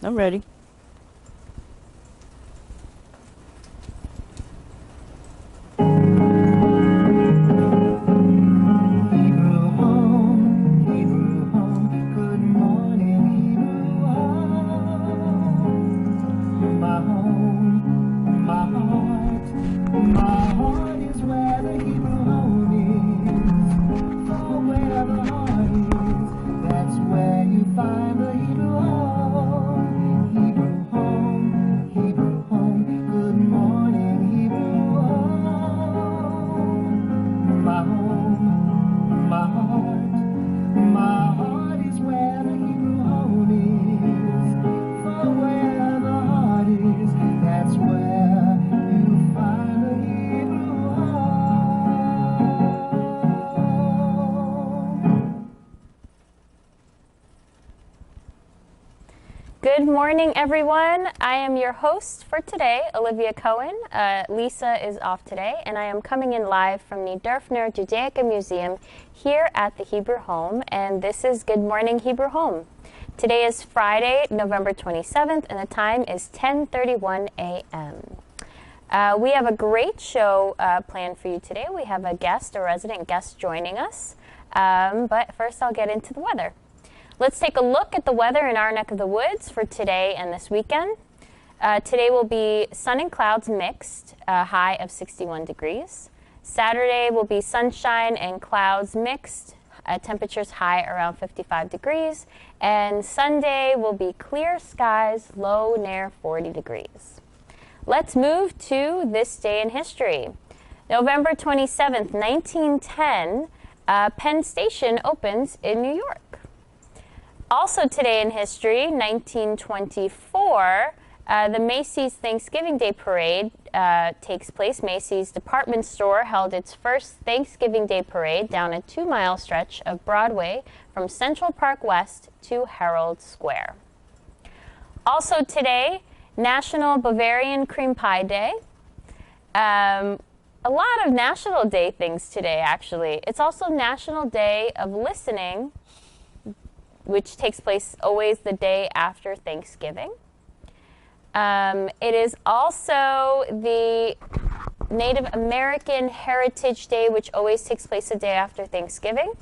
I'm ready. Good morning, everyone. I am your host for today, Olivia Cohen. Lisa is off today, and I am coming in live from the Durfner Judaica Museum here at the Hebrew Home, and this is Good Morning Hebrew Home. Today is Friday, November 27th, and the time is 10:31 a.m. We have a great show planned for you today. We have a resident guest joining us, but first I'll get into the weather. Let's take a look at the weather in our neck of the woods for today and this weekend. Today will be sun and clouds mixed, a high of 61 degrees. Saturday will be sunshine and clouds mixed, temperatures high around 55 degrees. And Sunday will be clear skies, low near 40 degrees. Let's move to this day in history. November 27th, 1910, Penn Station opens in New York. Also today in history, 1924, the Macy's Thanksgiving Day Parade takes place. Macy's department store held its first Thanksgiving Day Parade down a 2-mile stretch of Broadway from Central Park West to Herald Square. Also today, National Bavarian Cream Pie Day. A lot of National Day things today, actually. It's also National Day of Listening, which takes place always the day after Thanksgiving. It is also the Native American Heritage Day, which always takes place the day after Thanksgiving.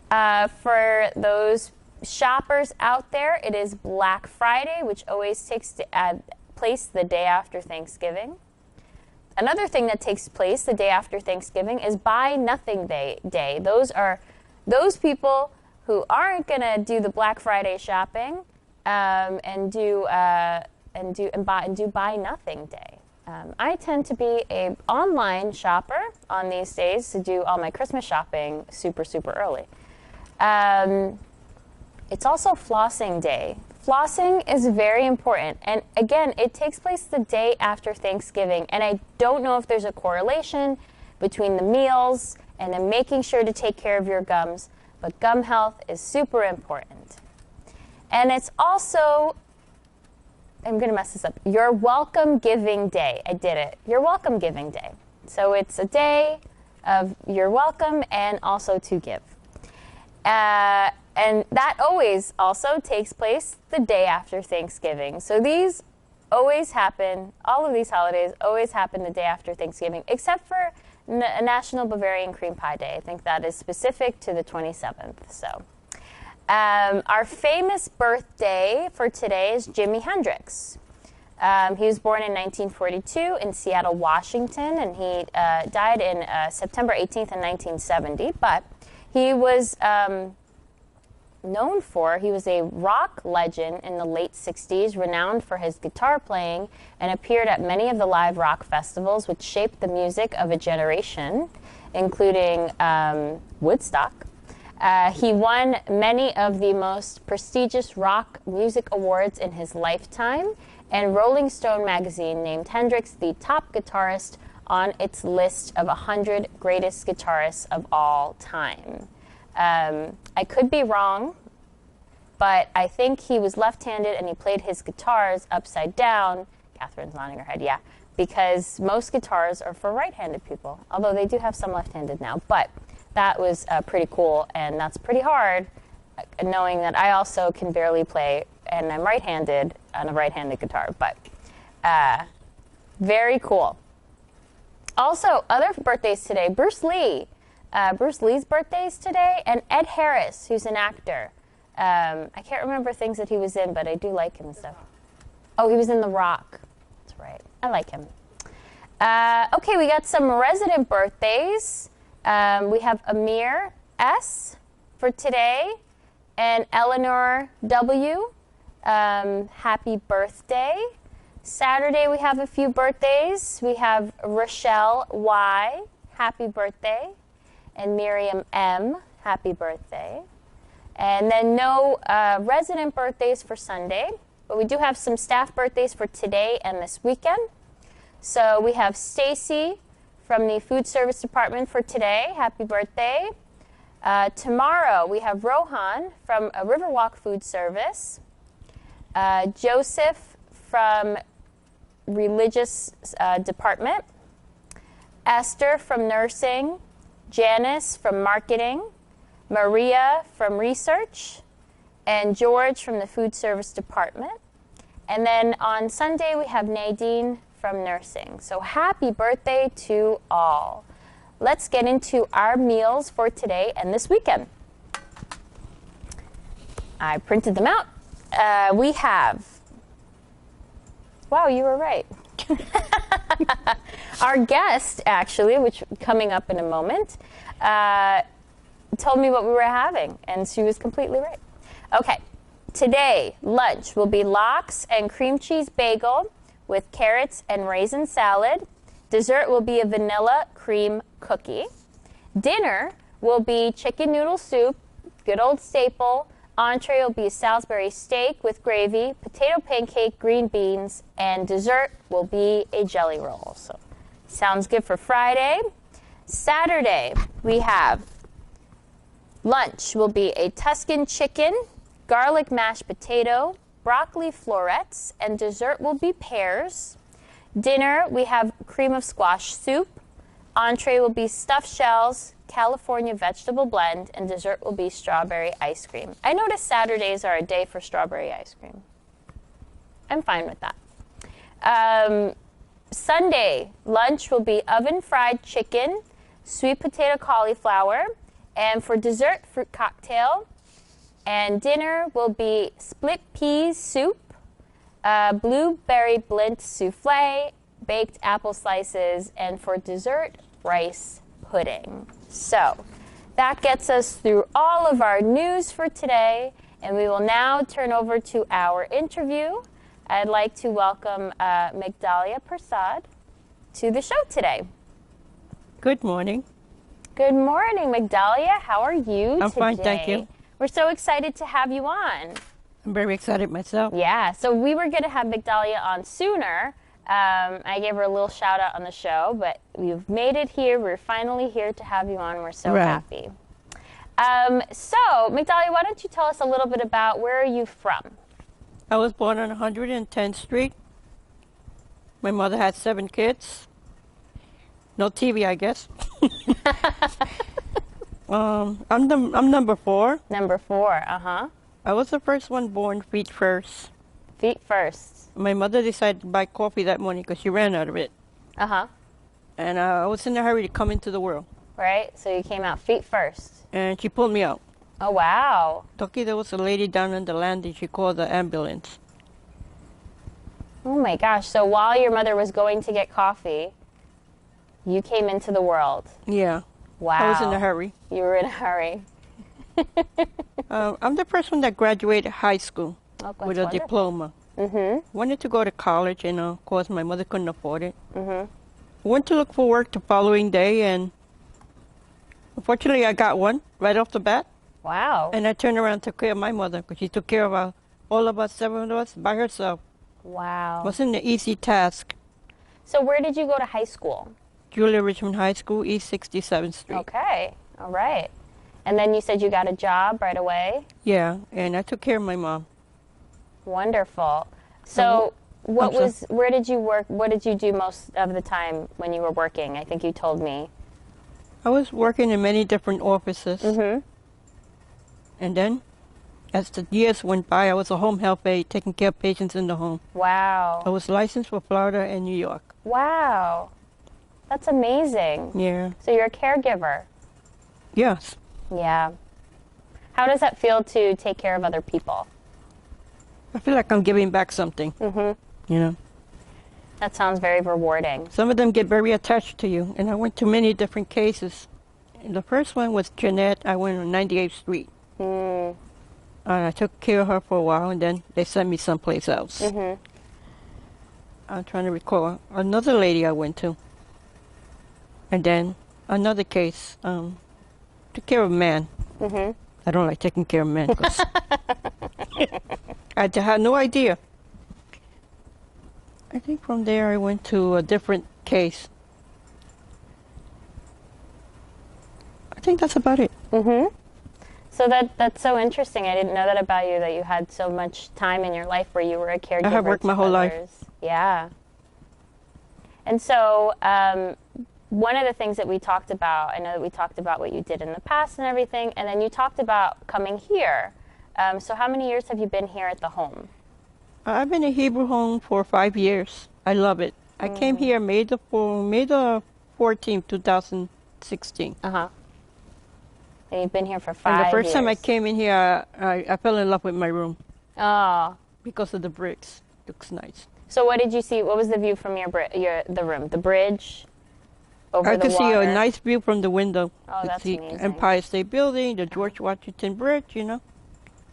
For those shoppers out there, it is Black Friday, which always takes place the day after Thanksgiving. Another thing that takes place the day after Thanksgiving is Buy Nothing Day. Those are those people who aren't going to do the Black Friday shopping and do Buy Nothing Day. I tend to be an online shopper on these days to do all my Christmas shopping super early. It's also Flossing Day. Flossing is very important, and again, it takes place the day after Thanksgiving, and I don't know if there's a correlation between the meals and then making sure to take care of your gums. But gum health is super important. And it's also, I'm going to mess this up, Your Welcome Giving Day. I did it. Your Welcome Giving Day. So it's a day of you're welcome and also to give. And that always also takes place the day after Thanksgiving. So these always happen, all of these holidays always happen the day after Thanksgiving, except for National Bavarian Cream Pie Day. I think that is specific to the 27th. So, our famous birthday for today is Jimi Hendrix. He was born in 1942 in Seattle, Washington, and he died in September 18th in 1970. But he was he was a rock legend in the late 60s, renowned for his guitar playing, and appeared at many of the live rock festivals which shaped the music of a generation, including Woodstock. He won many of the most prestigious rock music awards in his lifetime, and Rolling Stone magazine named Hendrix the top guitarist on its list of 100 greatest guitarists of all time. I could be wrong, but I think he was left-handed and he played his guitars upside down. Catherine's nodding her head, yeah, because most guitars are for right-handed people, although they do have some left-handed now. But that was pretty cool, and that's pretty hard, knowing that I also can barely play and I'm right-handed on a right-handed guitar, but very cool. Also, other birthdays today, Bruce Lee. Bruce Lee's birthday is today, and Ed Harris, who's an actor. I can't remember things that he was in, but I do like him and stuff. Oh, he was in The Rock. That's right. I like him. Okay, we got some resident birthdays. We have Amir S. for today, and Eleanor W. Happy birthday. Saturday, we have a few birthdays. We have Rochelle Y. Happy birthday. And Miriam M. Happy birthday. And then no resident birthdays for Sunday, but we do have some staff birthdays for today and this weekend. So we have Stacy from the food service department for today. Happy birthday. Tomorrow we have Rohan from a Riverwalk food service. Joseph from religious department. Esther from nursing. Janice from marketing. Maria from research. And George from the food service department. And then on Sunday we have Nadine from nursing. So happy birthday to all. Let's get into our meals for today and this weekend. I printed them out. We have, wow, you were right. Our guest, actually, which coming up in a moment, told me what we were having, and she was completely right. Okay, today, lunch will be lox and cream cheese bagel with carrots and raisin salad. Dessert will be a vanilla cream cookie. Dinner will be chicken noodle soup, good old staple. Entree will be a Salisbury steak with gravy, potato pancake, green beans, and dessert will be a jelly roll. So, sounds good for Friday. Saturday, we have lunch will be a Tuscan chicken, garlic mashed potato, broccoli florets, and dessert will be pears. Dinner, we have cream of squash soup. Entree will be stuffed shells, California vegetable blend, and dessert will be strawberry ice cream. I notice Saturdays are a day for strawberry ice cream. I'm fine with that. Sunday, lunch will be oven-fried chicken, sweet potato cauliflower, and for dessert, fruit cocktail. And dinner will be split peas soup, blueberry blint souffle, baked apple slices, and for dessert, rice pudding. So that gets us through all of our news for today, and we will now turn over to our interview. I'd like to welcome Migdalia Prasad to the show today. Good morning. Good morning, Migdalia. How are you today? I'm fine, thank you. We're so excited to have you on. I'm very excited myself. Yeah, so we were going to have Migdalia on sooner. I gave her a little shout out on the show, but you've made it here. We're finally here to have you on. We're so happy. So, Migdalia, why don't you tell us a little bit about where are you from? I was born on 110th Street. My mother had 7 kids. No TV, I guess. I'm number 4. Number 4, uh-huh. I was the first one born feet first. Feet first. My mother decided to buy coffee that morning because she ran out of it. Uh-huh. And I was in a hurry to come into the world. Right, so you came out feet first. And she pulled me out. Oh, wow. Lucky there was a lady down on the landing. She called the ambulance. Oh, my gosh. So while your mother was going to get coffee, you came into the world. Yeah. Wow. I was in a hurry. You were in a hurry. I'm the first one that graduated high school with a diploma. Mm-hmm. Wanted to go to college, and of course my mother couldn't afford it. Mm-hmm. Went to look for work the following day, and unfortunately I got one right off the bat. Wow. And I turned around and took care of my mother because she took care of all of us, 7 of us, by herself. Wow. Wasn't an easy task. So where did you go to high school? Julia Richmond High School, East 67th Street. Okay. All right. And then you said you got a job right away? Yeah, and I took care of my mom. Wonderful. So where did you work? What did you do most of the time when you were working? I think you told me. I was working in many different offices. Mm-hmm. And then As the years went by, I was a home health aide taking care of patients in the home. Wow. I was licensed for Florida and New York. Wow. That's amazing. Yeah. So you're a caregiver. Yes. Yeah. How does that feel to take care of other people? I feel like I'm giving back something. Mm-hmm. You know. That sounds very rewarding. Some of them get very attached to you, and I went to many different cases. And the first one was Jeanette. I went on 98th Street. Mm. And I took care of her for a while, and then they sent me someplace else. Mm-hmm. I'm trying to recall another lady I went to. And then another case, took care of a man. Mm-hmm. I don't like taking care of men because I had no idea. I think from there I went to a different case. I think that's about it. Mm-hmm. So that's so interesting. I didn't know that about you, that you had so much time in your life where you were a caregiver. I have worked my whole life. Yeah. And so one of the things that we talked about, I know that we talked about what you did in the past and everything, and then you talked about coming here. So how many years have you been here at the home? I've been in Hebrew home for 5 years. I love it. I came here May the 14th, 2016. Uh-huh. And you've been here for 5 years. And the first time I came in here, I fell in love with my room. Oh. Because of the bricks. Looks nice. So what did you see? What was the view from the room? The bridge? Over I the could see water? a nice view from the window. Oh, that's see amazing. Empire State Building, the George Washington Bridge, you know.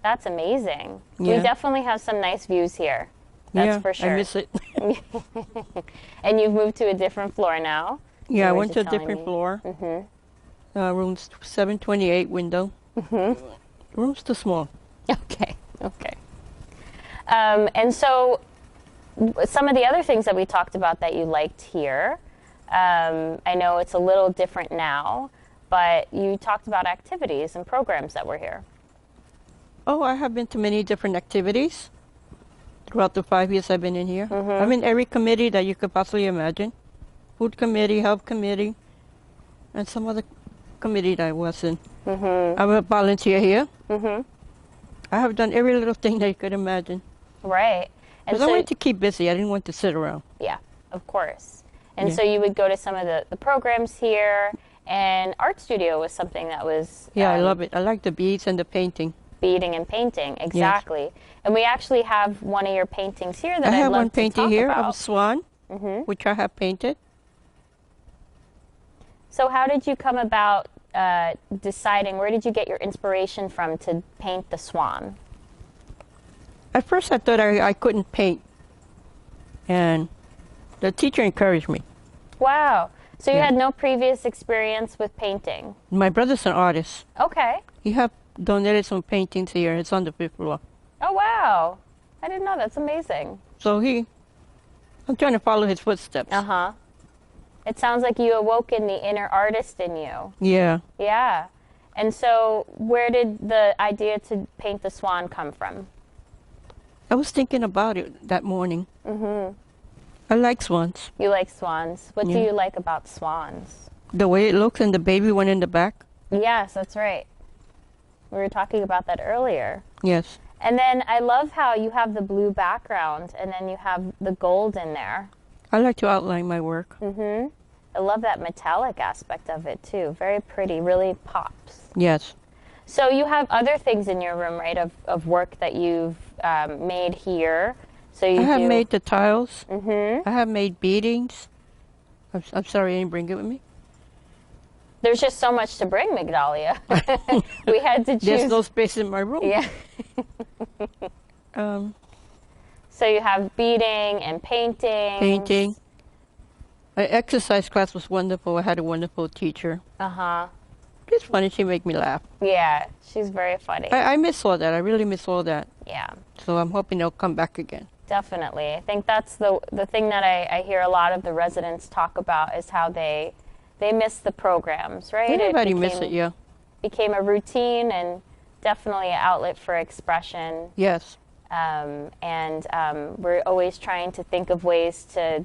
That's amazing. Yeah. We definitely have some nice views here. That's for sure. I miss it. And you've moved to a different floor now? Yeah, I went to a different floor. Mm-hmm. Room 728 window. Mm-hmm. Room's too small. Okay, okay. And so some of the other things that we talked about that you liked here, I know it's a little different now, but you talked about activities and programs that were here. Oh, I have been to many different activities throughout the 5 years I've been in here. I'm in every committee that you could possibly imagine. Food committee, health committee, and some other committee that I was in. I'm a volunteer here. I have done every little thing that you could imagine. Right. Because I wanted to keep busy. I didn't want to sit around. Yeah, of course. And so you would go to some of the programs here, and art studio was something that was... Yeah, I love it. I like the beads and the painting. Beading and painting, exactly. Yes. And we actually have one of your paintings here that I have I'd love one painting here about. of a swan, which I have painted. So how did you come about deciding, where did you get your inspiration from to paint the swan? At first I thought I couldn't paint, and the teacher encouraged me. Wow. So you had no previous experience with painting? My brother's an artist. Okay. He have donated some paintings here. It's on the 5th floor. Oh, wow. I didn't know. That's amazing. So I'm trying to follow his footsteps. Uh-huh. It sounds like you awoken the inner artist in you. Yeah. Yeah. And so where did the idea to paint the swan come from? I was thinking about it that morning. I like swans. You like swans. What do you like about swans? The way it looks and the baby one in the back. Yes, that's right. We were talking about that earlier. Yes. And then I love how you have the blue background and then you have the gold in there. I like to outline my work. I love that metallic aspect of it too. Very pretty, really pops. Yes. So you have other things in your room, right, of work that you've made here. So you I have made the tiles. I Mm-hmm. have made beadings. I'm sorry I didn't bring it with me. There's just so much to bring, Migdalia. We had to choose. There's no space in my room. Yeah. So you have beading and painting. Painting. My exercise class was wonderful. I had a wonderful teacher. Uh-huh. She's funny. She make me laugh. Yeah, she's very funny. I miss all that. I really miss all that. Yeah. So I'm hoping they'll come back again. Definitely. I think that's the thing that I hear a lot of the residents talk about is how they miss the programs, right? Everybody miss it, yeah. Became a routine and definitely an outlet for expression. Yes. We're always trying to think of ways to,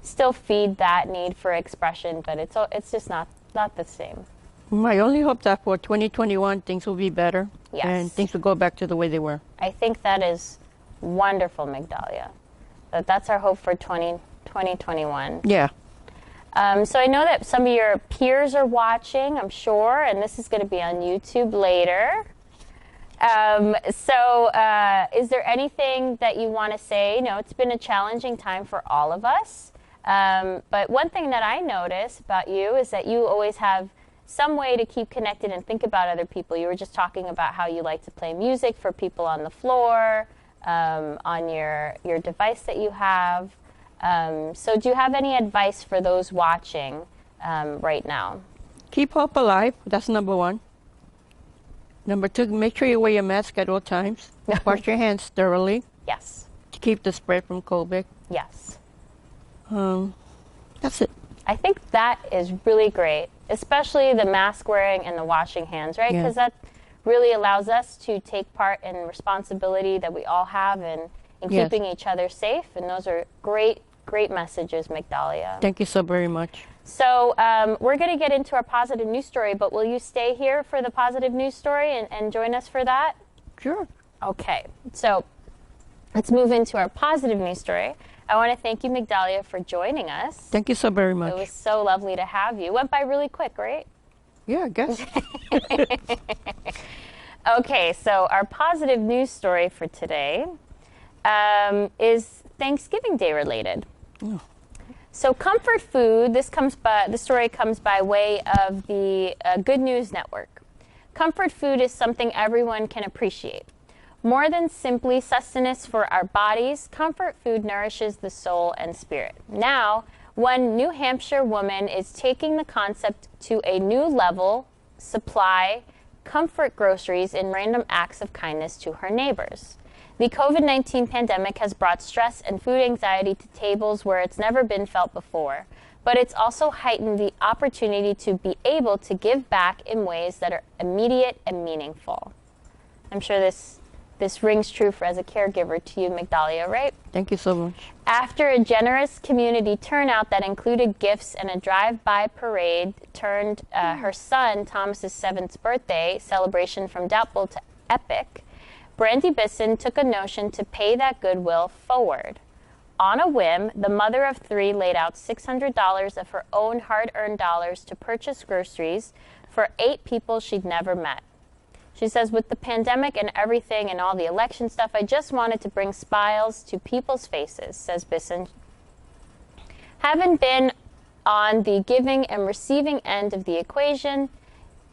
still feed that need for expression, but it's just not the same. I only hope that for 2021 things will be better. Yes. And things will go back to the way they were. I think that is wonderful, Migdalia. That's our hope for 2021. Yeah. So I know that some of your peers are watching, I'm sure, and this is going to be on YouTube later. Is there anything that you want to say? You know, it's been a challenging time for all of us. But one thing that I notice about you is that you always have some way to keep connected and think about other people. You were just talking about how you like to play music for people on the floor, on your device that you have. So do you have any advice for those watching right now? Keep hope alive. That's number one. Number two, make sure you wear your mask at all times. Wash your hands thoroughly Yes. to keep the spread from COVID. Yes. That's it. I think that is really great, especially the mask wearing and the washing hands, right? Yeah. Because that really allows us to take part in responsibility that we all have in Yes. keeping each other safe. And those are great, great messages, Migdalia. Thank you so very much. So we're going to get into our positive news story, but will you stay here for the positive news story and join us for that? Sure. Okay, so let's move into our positive news story. I want to thank you, Migdalia, for joining us. Thank you so very much. It was so lovely to have you. Went by really quick, right? Yeah, I guess. Okay, so our positive news story for today is Thanksgiving Day related. Oh. So comfort food, the story comes by way of the Good News Network. Comfort food is something everyone can appreciate. More than simply sustenance for our bodies, comfort food nourishes the soul and spirit. Now, one New Hampshire woman is taking the concept to a new level, supply comfort groceries in random acts of kindness to her neighbors. The COVID-19 pandemic has brought stress and food anxiety to tables where it's never been felt before, but it's also heightened the opportunity to be able to give back in ways that are immediate and meaningful. I'm sure this rings true as a caregiver to you, Migdalia, right? Thank you so much. After a generous community turnout that included gifts and a drive-by parade turned her son Thomas's 7th birthday celebration from doubtful to epic, Brandy Bisson took a notion to pay that goodwill forward. On a whim, the mother of 3 laid out $600 of her own hard-earned dollars to purchase groceries for 8 people she'd never met. She says, with the pandemic and everything and all the election stuff, I just wanted to bring smiles to people's faces, says Bisson. Having been on the giving and receiving end of the equation,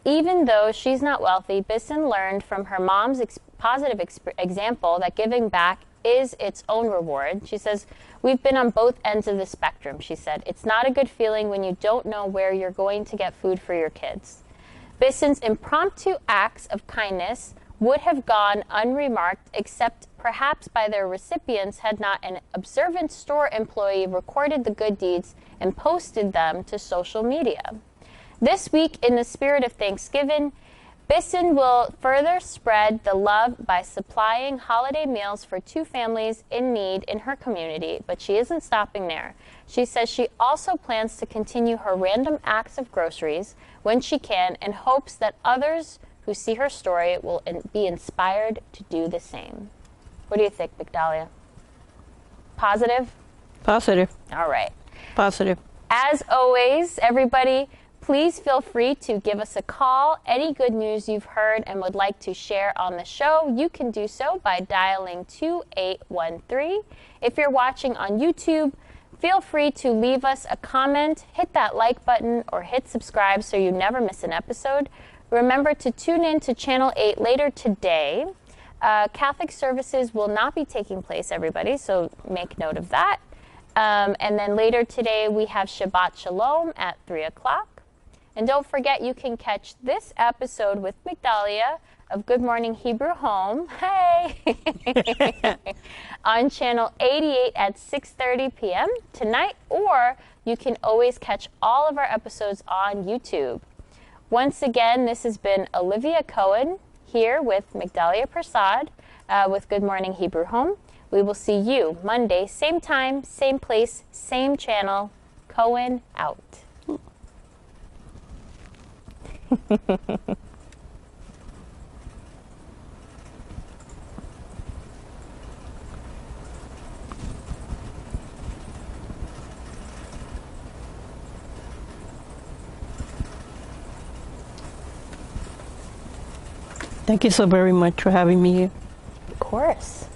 even though she's not wealthy, Bisson learned from her mom's positive example that giving back is its own reward. She says, we've been on both ends of the spectrum, she said. It's not a good feeling when you don't know where you're going to get food for your kids. Bisson's impromptu acts of kindness would have gone unremarked except perhaps by their recipients had not an observant store employee recorded the good deeds and posted them to social media. This week, in the spirit of Thanksgiving, Bisson will further spread the love by supplying holiday meals for 2 families in need in her community, but she isn't stopping there. She says she also plans to continue her random acts of groceries when she can and hopes that others who see her story will be inspired to do the same. What do you think, Migdalia? Positive? Positive. All right. Positive. As always, everybody, please feel free to give us a call. Any good news you've heard and would like to share on the show, you can do so by dialing 2813. If you're watching on YouTube, feel free to leave us a comment, hit that like button, or hit subscribe so you never miss an episode. Remember to tune in to Channel 8 later today. Catholic services will not be taking place, everybody, so make note of that. And then later today, we have Shabbat Shalom at 3 o'clock. And don't forget, you can catch this episode with Migdalia of Good Morning Hebrew Home, hey, on Channel 88 at 6:30 p.m. tonight, or you can always catch all of our episodes on YouTube. Once again, this has been Olivia Cohen here with Migdalia Prasad with Good Morning Hebrew Home. We will see you Monday, same time, same place, same channel. Cohen out. Thank you so very much for having me here. Of course.